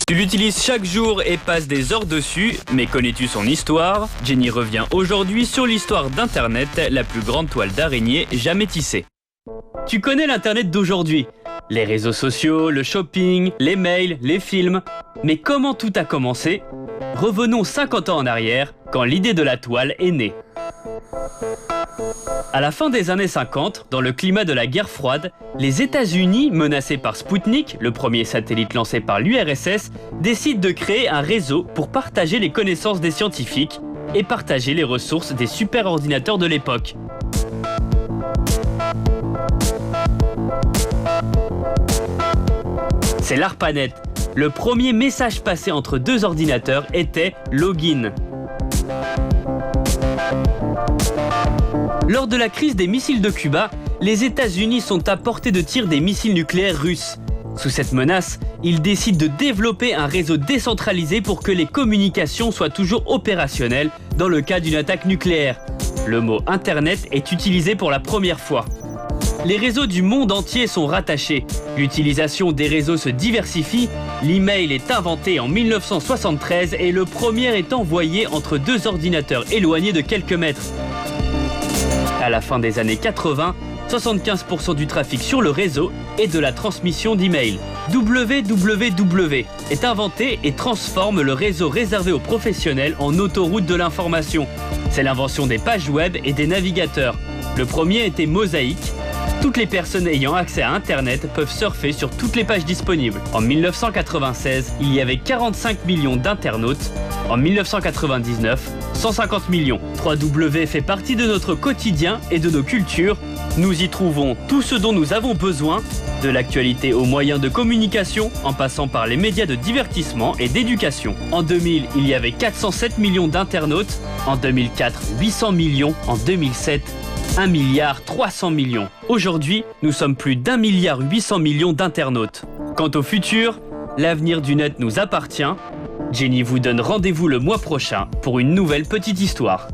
Tu l'utilises chaque jour et passes des heures dessus, mais connais-tu son histoire? Jenny revient aujourd'hui sur l'histoire d'Internet, la plus grande toile d'araignée jamais tissée. Tu connais l'Internet d'aujourd'hui? Les réseaux sociaux, le shopping, les mails, les films. Mais comment tout a commencé? Revenons 50 ans en arrière, quand l'idée de la toile est née. À la fin des années 50, dans le climat de la guerre froide, les États-Unis, menacés par Sputnik, le premier satellite lancé par l'URSS, décident de créer un réseau pour partager les connaissances des scientifiques et partager les ressources des superordinateurs de l'époque. C'est l'ARPANET. Le premier message passé entre deux ordinateurs était « login ». Lors de la crise des missiles de Cuba, les États-Unis sont à portée de tir des missiles nucléaires russes. Sous cette menace, ils décident de développer un réseau décentralisé pour que les communications soient toujours opérationnelles dans le cas d'une attaque nucléaire. Le mot « Internet » est utilisé pour la première fois. Les réseaux du monde entier sont rattachés. L'utilisation des réseaux se diversifie. L'email est inventé en 1973 et le premier est envoyé entre deux ordinateurs éloignés de quelques mètres. À la fin des années 80, 75% du trafic sur le réseau est de la transmission d'emails. www est inventé et transforme le réseau réservé aux professionnels en autoroute de l'information. C'est l'invention des pages web et des navigateurs. Le premier était Mosaic. Toutes les personnes ayant accès à Internet peuvent surfer sur toutes les pages disponibles. En 1996, il y avait 45 millions d'internautes. En 1999, 150 millions. www fait partie de notre quotidien et de nos cultures. Nous y trouvons tout ce dont nous avons besoin, de l'actualité aux moyens de communication, en passant par les médias de divertissement et d'éducation. En 2000, il y avait 407 millions d'internautes. En 2004, 800 millions. En 2007, 1 milliard 300 millions. Aujourd'hui, nous sommes plus d'1 milliard 800 millions d'internautes. Quant au futur, l'avenir du net nous appartient. Jenny vous donne rendez-vous le mois prochain pour une nouvelle petite histoire.